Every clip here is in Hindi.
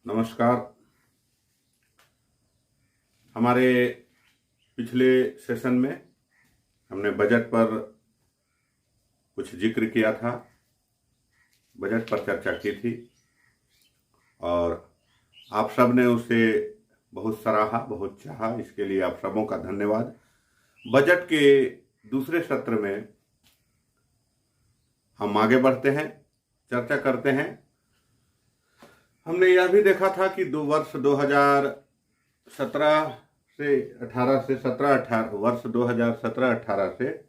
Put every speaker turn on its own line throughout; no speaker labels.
नमस्कार। हमारे पिछले सेशन में हमने बजट पर कुछ जिक्र किया था, बजट पर चर्चा की थी और आप सब ने उसे बहुत सराहा, बहुत चाहा। इसके लिए आप सबों का धन्यवाद। बजट के दूसरे सत्र में हम आगे बढ़ते हैं, चर्चा करते हैं। हमने यह भी देखा था कि वर्ष 2017 से 18 से 17-18 वर्ष 2017-18 से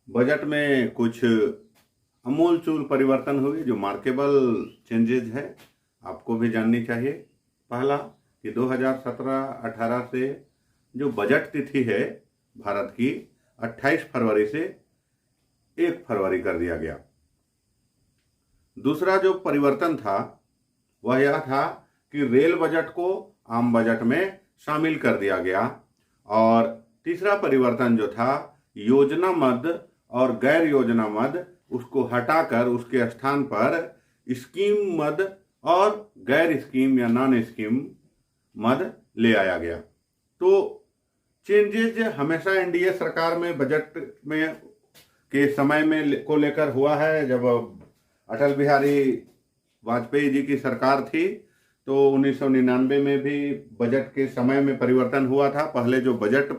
बजट में कुछ अमूलचूल परिवर्तन हुए जो मार्केबल चेंजेस है, आपको भी जाननी चाहिए। पहला कि 2017-18 से जो बजट तिथि है भारत की 28 फरवरी से 1 फरवरी कर दिया गया। दूसरा जो परिवर्तन था वह यह था कि रेल बजट को आम बजट में शामिल कर दिया गया। और तीसरा परिवर्तन जो था, योजना मद और गैर योजना मद उसको हटाकर उसके स्थान पर स्कीम मद और गैर स्कीम या नॉन स्कीम मद ले आया गया। तो चेंजेज हमेशा एनडीए सरकार में बजट में के समय में को लेकर हुआ है। जब अटल बिहारी वाजपेयी जी की सरकार थी तो 1999 में भी बजट के समय में परिवर्तन हुआ था। पहले जो बजट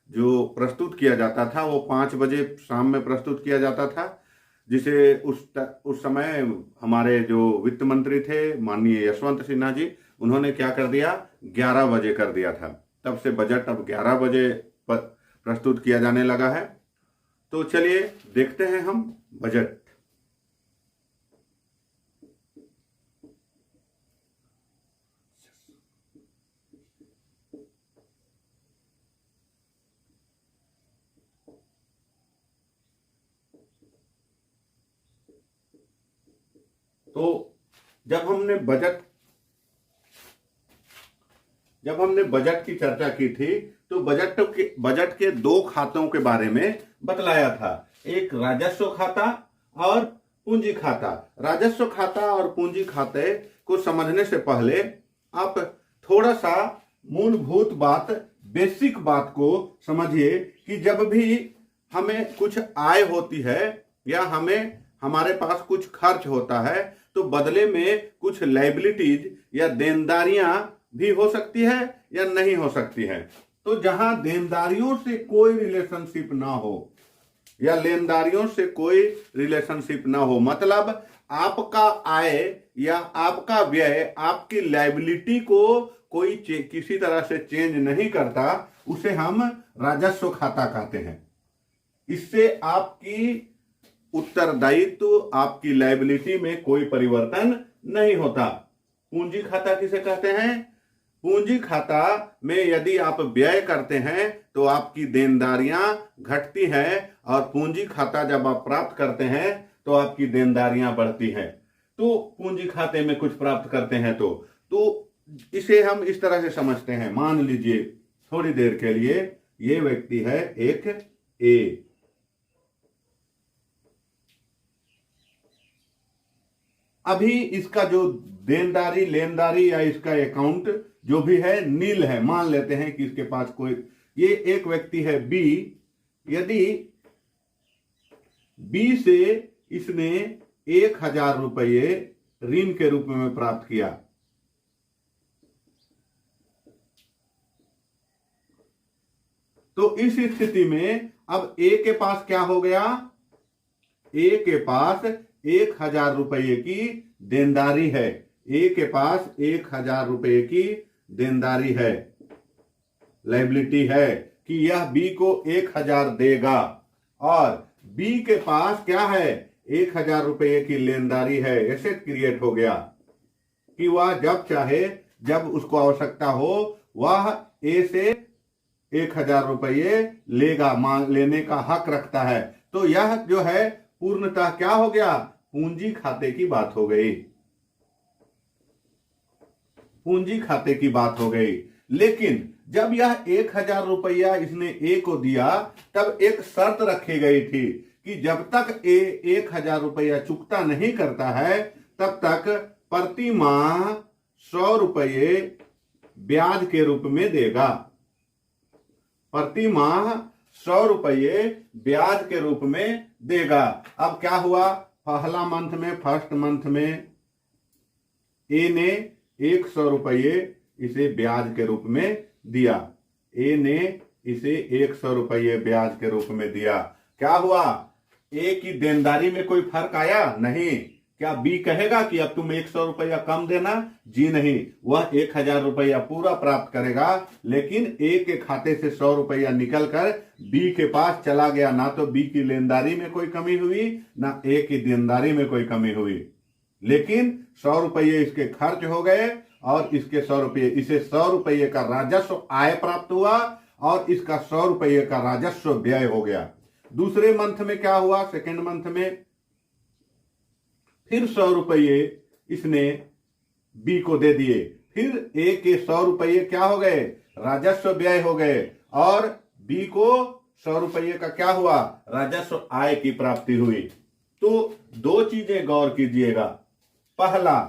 जो प्रस्तुत किया जाता था वो 5 बजे शाम में प्रस्तुत किया जाता था, जिसे उस समय हमारे जो वित्त मंत्री थे माननीय यशवंत सिन्हा जी, उन्होंने क्या कर दिया, 11 बजे कर दिया था। तब से बजट अब 11 बजे प्रस्तुत किया जाने लगा है। तो चलिए देखते हैं हम बजट। तो जब हमने बजट की चर्चा की थी तो बजट के 2 खातों के बारे में बतलाया था, एक राजस्व खाता और पूंजी खाता। राजस्व खाता और पूंजी खाते को समझने से पहले आप थोड़ा सा मूलभूत बात, बेसिक बात को समझिए कि जब भी हमें कुछ आय होती है या हमारे पास कुछ खर्च होता है तो बदले में कुछ लायबिलिटीज या देनदारियां भी हो सकती है या नहीं हो सकती है। तो जहां देनदारियों से कोई रिलेशनशिप ना हो या लेनदारियों से कोई रिलेशनशिप ना हो, मतलब आपका आय या आपका व्यय आपकी लायबिलिटी को कोई किसी तरह से चेंज नहीं करता, उसे हम राजस्व खाता कहते हैं। इससे आपकी उत्तरदायित्व, आपकी लायबिलिटी में कोई परिवर्तन नहीं होता। पूंजी खाता किसे कहते हैं? पूंजी खाता में यदि आप व्यय करते हैं तो आपकी देनदारियां घटती हैं और पूंजी खाता जब आप प्राप्त करते हैं तो आपकी देनदारियां बढ़ती हैं। तो पूंजी खाते में कुछ प्राप्त करते हैं तो इसे हम इस तरह से समझते हैं। मान लीजिए थोड़ी देर के लिए ये व्यक्ति है एक ए, अभी इसका जो देनदारी लेनदारी या इसका अकाउंट जो भी है नील है। मान लेते हैं कि इसके पास ये एक व्यक्ति है बी। यदि बी से इसने 1000 रुपये ऋण के रूप में प्राप्त किया, तो इस स्थिति में अब ए के पास क्या हो गया? ए के पास 1000 रुपये की देनदारी है। ए के पास 1000 रुपये की देनदारी है, लायबिलिटी है कि यह बी को 1000 देगा। और बी के पास क्या है? 1000 रुपये की लेनदारी है। एसेट क्रिएट हो गया कि वह जब चाहे, जब उसको आवश्यकता हो, वह ए से 1000 रुपये लेगा, लेने का हक रखता है। तो यह जो है पूर्णतः क्या हो गया? पूंजी खाते की बात हो गई। पूंजी खाते की बात हो गई। लेकिन जब यह 1000 रुपया इसने ए को दिया तब एक शर्त रखी गई थी कि जब तक ए 1000 रुपया चुकता नहीं करता है तब तक प्रति माह 100 रुपये ब्याज के रूप में देगा। प्रति माह 100 रुपये ब्याज के रूप में देगा। अब क्या हुआ, पहला मंथ में, फर्स्ट मंथ में ए ने 100 रुपये इसे ब्याज के रूप में दिया। ए ने इसे 100 रुपये ब्याज के रूप में दिया। क्या हुआ, ए की देनदारी में कोई फर्क आया? नहीं। क्या बी कहेगा कि अब तुम 100 रुपया कम देना? जी नहीं, वह 1000 रुपया पूरा प्राप्त करेगा, लेकिन ए के खाते से 100 रुपया निकल कर बी के पास चला गया। ना तो बी की लेनदारी में कोई कमी हुई, ना ए की देनदारी में कोई कमी हुई, लेकिन 100 रुपये इसके खर्च हो गए और इसके 100 रुपये, इसे 100 रुपये का राजस्व आय प्राप्त हुआ और इसका 100 रुपये का राजस्व व्यय हो गया। दूसरे मंथ में क्या हुआ, सेकेंड मंथ में फिर 100 रुपये इसने बी को दे दिए। फिर ए के 100 रुपये क्या हो गए, राजस्व व्यय हो गए, और बी को 100 रुपये का क्या हुआ, राजस्व आय की प्राप्ति हुई। तो दो चीजें गौर कीजिएगा। पहला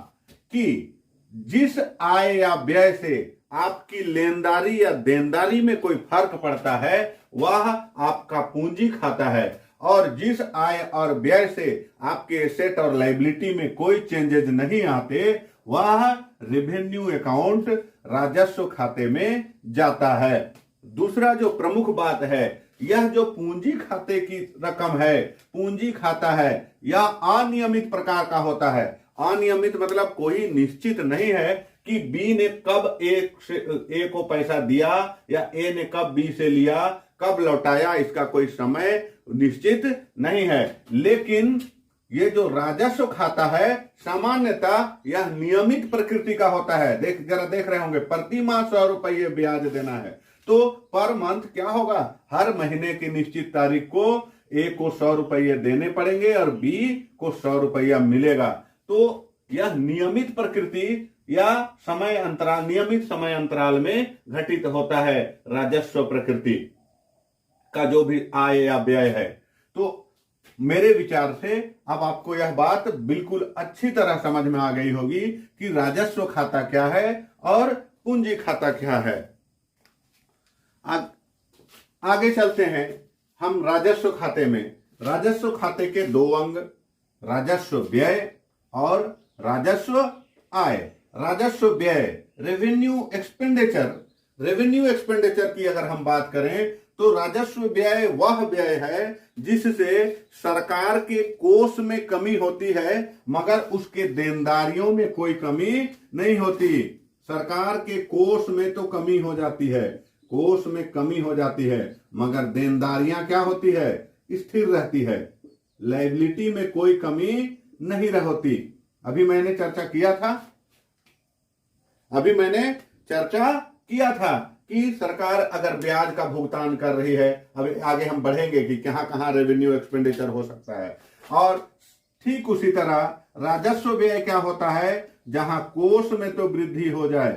कि जिस आय या व्यय से आपकी लेनदारी या देनदारी में कोई फर्क पड़ता है वह आपका पूंजी खाता है, और जिस आय और व्यय से आपके एसेट और लायबिलिटी में कोई चेंजेस नहीं आते वह रेवेन्यू अकाउंट राजस्व खाते में जाता है। दूसरा जो प्रमुख बात है, यह जो पूंजी खाते की रकम है, पूंजी खाता है, यह अनियमित प्रकार का होता है। अनियमित मतलब कोई निश्चित नहीं है कि बी ने कब ए को पैसा दिया या ए ने कब बी से लिया, कब लौटाया, इसका कोई समय निश्चित नहीं है। लेकिन ये जो राजस्व खाता है सामान्यतः यह नियमित प्रकृति का होता है। जरा देख रहे होंगे, प्रति माह 100 रुपये ब्याज देना है, तो पर मंथ क्या होगा, हर महीने की निश्चित तारीख को ए को 100 रुपये देने पड़ेंगे और बी को 100 रुपया मिलेगा। तो यह नियमित प्रकृति या समय अंतराल, नियमित समय अंतराल में घटित होता है राजस्व प्रकृति का जो भी आय या व्यय है। तो मेरे विचार से अब आपको यह बात बिल्कुल अच्छी तरह समझ में आ गई होगी कि राजस्व खाता क्या है और पूंजी खाता क्या है। आगे चलते हैं हम राजस्व खाते में। राजस्व खाते के दो अंग, राजस्व व्यय और राजस्व आय। राजस्व व्यय, रेवेन्यू एक्सपेंडिचर। रेवेन्यू एक्सपेंडिचर की अगर हम बात करें तो राजस्व व्यय वह व्यय है जिससे सरकार के कोष में कमी होती है मगर उसके देनदारियों में कोई कमी नहीं होती। सरकार के कोष में तो कमी हो जाती है, कोष में कमी हो जाती है, मगर देनदारियां क्या होती है, स्थिर रहती है। लायबिलिटी में कोई कमी नहीं होती। अभी मैंने चर्चा किया था कि सरकार अगर ब्याज का भुगतान कर रही है, अब आगे हम बढ़ेंगे कि कहां कहां रेवेन्यू एक्सपेंडिचर हो सकता है। और ठीक उसी तरह राजस्व व्यय क्या होता है, जहां कोष में तो वृद्धि हो जाए,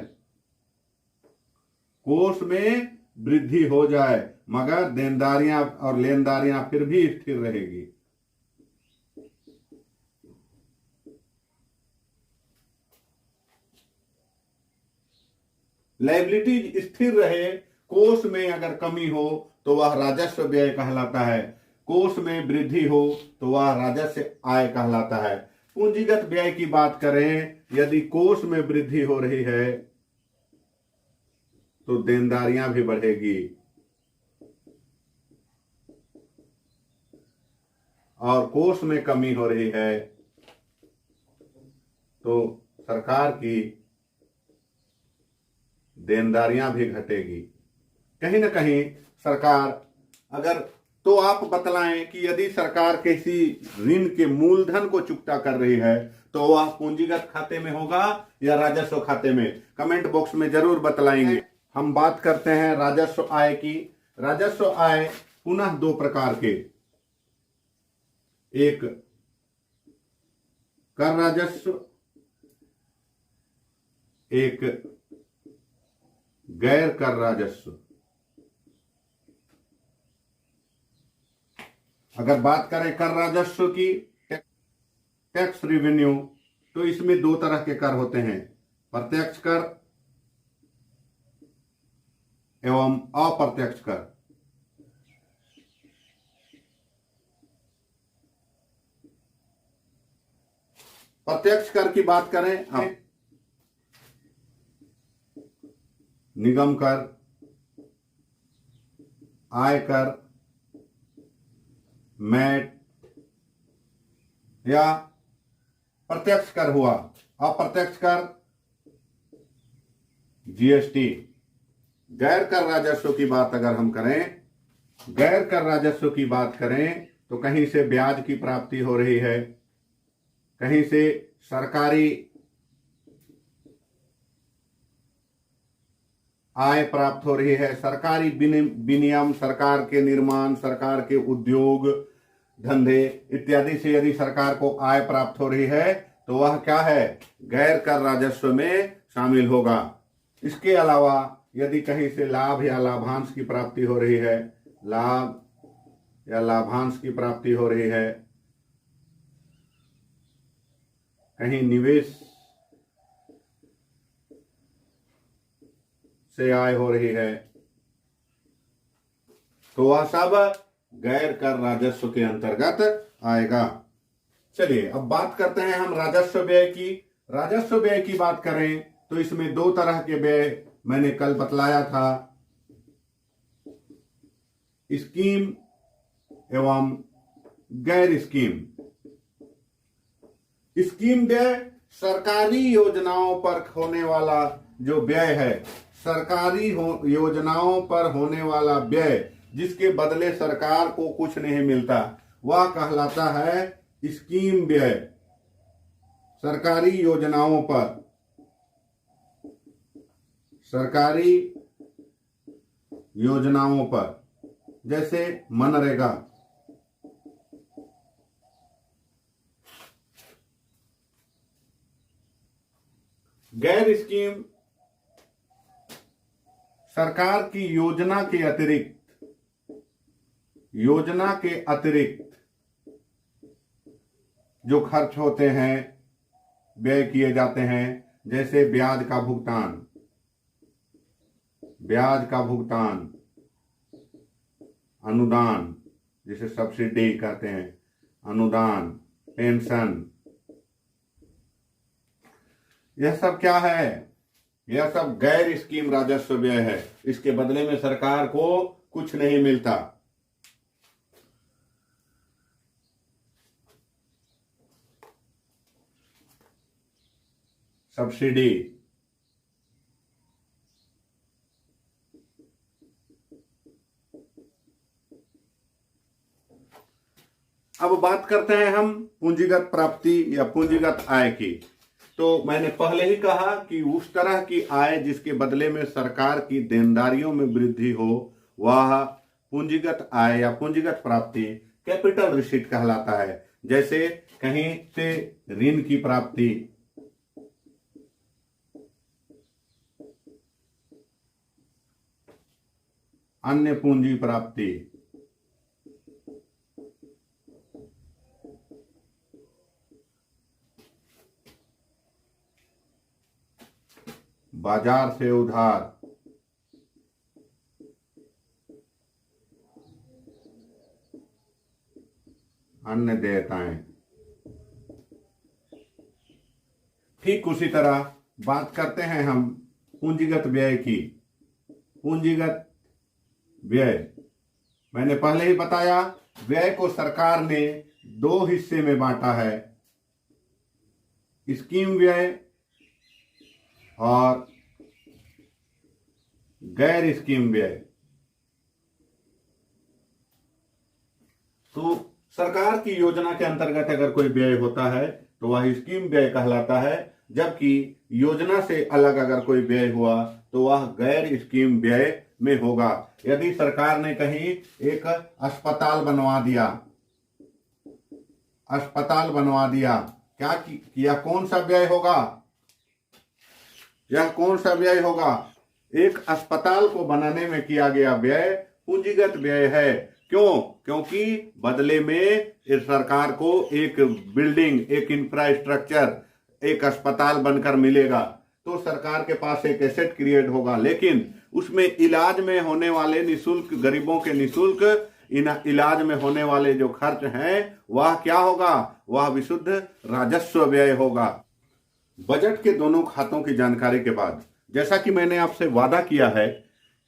कोष में वृद्धि हो जाए मगर देनदारियां और लेनदारियां फिर भी स्थिर रहेगी। लायबिलिटी स्थिर रहे, कोष में अगर कमी हो तो वह राजस्व व्यय कहलाता है, कोष में वृद्धि हो तो वह राजस्व आय कहलाता है। पूंजीगत व्यय की बात करें, यदि कोष में वृद्धि हो रही है तो देनदारियां भी बढ़ेगी और कोष में कमी हो रही है तो सरकार की देनदारियां भी घटेगी। कहीं ना कहीं सरकार अगर, तो आप बतलाएं कि यदि सरकार किसी ऋण के मूलधन को चुकता कर रही है तो वह पूंजीगत खाते में होगा या राजस्व खाते में, कमेंट बॉक्स में जरूर बतलाएंगे। हम बात करते हैं राजस्व आय की। राजस्व आय पुनः दो प्रकार के, एक कर राजस्व, एक गैर कर राजस्व। अगर बात करें कर राजस्व की, टैक्स रेवेन्यू, तो इसमें दो तरह के कर होते हैं, प्रत्यक्ष कर एवं अप्रत्यक्ष कर। प्रत्यक्ष कर की बात करें हम निगम कर, आयकर, मैट या प्रत्यक्ष कर हुआ। अप्रत्यक्ष कर जीएसटी। गैर कर राजस्व की बात अगर हम करें, गैर कर राजस्व की बात करें तो कहीं से ब्याज की प्राप्ति हो रही है, कहीं से सरकारी आय प्राप्त हो रही है, सरकारी विनियम, सरकार के निर्माण, सरकार के उद्योग धंधे इत्यादि से यदि सरकार को आय प्राप्त हो रही है तो वह क्या है, गैर कर राजस्व में शामिल होगा। इसके अलावा यदि कहीं से लाभ या लाभांश की प्राप्ति हो रही है, लाभ या लाभांश की प्राप्ति हो रही है, कहीं निवेश से आय हो रही है, तो वह सब गैर कर राजस्व के अंतर्गत आएगा। चलिए अब बात करते हैं हम राजस्व व्यय की। राजस्व व्यय की बात करें तो इसमें दो तरह के व्यय मैंने कल बतलाया था, स्कीम एवं गैर स्कीम। स्कीम व्यय सरकारी योजनाओं पर होने वाला जो व्यय है, सरकारी योजनाओं पर होने वाला व्यय जिसके बदले सरकार को कुछ नहीं मिलता, वह कहलाता है स्कीम व्यय। सरकारी योजनाओं पर, सरकारी योजनाओं पर जैसे मनरेगा, गैर स्कीम सरकार की योजना के अतिरिक्त जो खर्च होते हैं, व्यय किए जाते हैं, जैसे ब्याज का भुगतान, अनुदान जिसे सब्सिडी कहते हैं, अनुदान, पेंशन, यह सब क्या है, यह सब गैर स्कीम राजस्व व्यय है। इसके बदले में सरकार को कुछ नहीं मिलता। सब्सिडी, अब बात करते हैं हम पूंजीगत प्राप्ति या पूंजीगत आय की। तो मैंने पहले ही कहा कि उस तरह की आय जिसके बदले में सरकार की देनदारियों में वृद्धि हो, वह पूंजीगत आय या पूंजीगत प्राप्ति कैपिटल रिसीट कहलाता है। जैसे कहीं से ऋण की प्राप्ति, अन्य पूंजी प्राप्ति, बाजार से उधार, अन्य देयताएं। ठीक उसी तरह बात करते हैं हम पूंजीगत व्यय की। पूंजीगत व्यय मैंने पहले ही बताया, व्यय को सरकार ने दो हिस्से में बांटा है, स्कीम व्यय और गैर स्कीम व्यय। तो सरकार की योजना के अंतर्गत अगर कोई व्यय होता है तो वह स्कीम व्यय कहलाता है, जबकि योजना से अलग अगर कोई व्यय हुआ तो वह गैर स्कीम व्यय में होगा। यदि सरकार ने कहीं एक अस्पताल बनवा दिया, क्या किया, कौन सा व्यय होगा, यह कौन सा व्यय होगा? एक अस्पताल को बनाने में किया गया व्यय पूंजीगत व्यय है। क्यों? क्योंकि बदले में इस सरकार को एक बिल्डिंग, एक इंफ्रास्ट्रक्चर, एक अस्पताल बनकर मिलेगा, तो सरकार के पास एक एसेट क्रिएट होगा, लेकिन उसमें इलाज में होने वाले निःशुल्क, गरीबों के निःशुल्क इलाज में होने वाले जो खर्च हैं वह क्या होगा, वह विशुद्ध राजस्व व्यय होगा। बजट के दोनों खातों की जानकारी के बाद, जैसा कि मैंने आपसे वादा किया है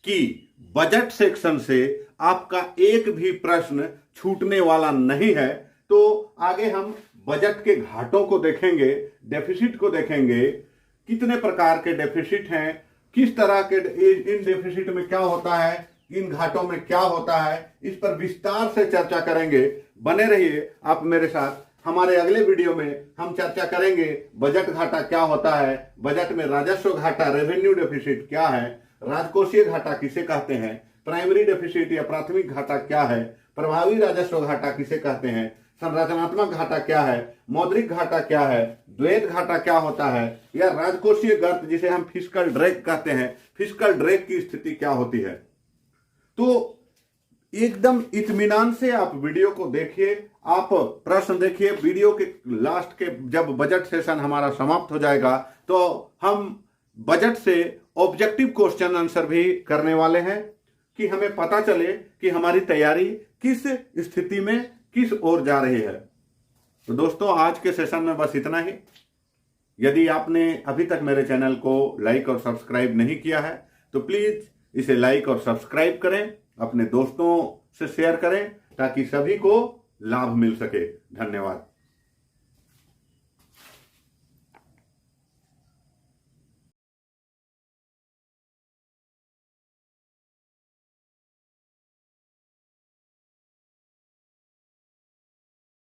कि बजट सेक्शन से आपका एक भी प्रश्न छूटने वाला नहीं है, तो आगे हम बजट के घाटों को देखेंगे, डेफिसिट को देखेंगे, कितने प्रकार के डेफिसिट हैं, किस तरह के इन डेफिसिट में क्या होता है, इन घाटों में क्या होता है, इस पर विस्तार से चर्चा करेंगे। बने रहिए आप मेरे साथ। हमारे अगले वीडियो में हम चर्चा करेंगे बजट घाटा क्या होता है, बजट में राजस्व घाटा, रेवेन्यू डेफिसिट क्या है, राजकोषीय घाटा किसे कहते हैं, प्राइमरी डेफिसिट या प्राथमिक घाटा क्या है, प्रभावी राजस्व घाटा किसे कहते हैं, संरचनात्मक घाटा क्या है, मौद्रिक घाटा क्या है, द्वैत घाटा क्या होता है, या राजकोषीय गर्त जिसे हम फिस्कल ड्रैग कहते हैं, फिस्कल ड्रैग की स्थिति क्या होती है। तो एकदम इत्मीनान से आप वीडियो को देखिए, आप प्रश्न देखिए। वीडियो के लास्ट के जब बजट सेशन हमारा समाप्त हो जाएगा तो हम बजट से ऑब्जेक्टिव क्वेश्चन आंसर भी करने वाले हैं कि हमें पता चले कि हमारी तैयारी किस स्थिति में किस ओर जा रही है। तो दोस्तों, आज के सेशन में बस इतना ही। यदि आपने अभी तक मेरे चैनल को लाइक और सब्सक्राइब नहीं किया है तो प्लीज इसे लाइक और सब्सक्राइब करें, अपने दोस्तों से शेयर करें ताकि सभी को लाभ मिल सके। धन्यवाद।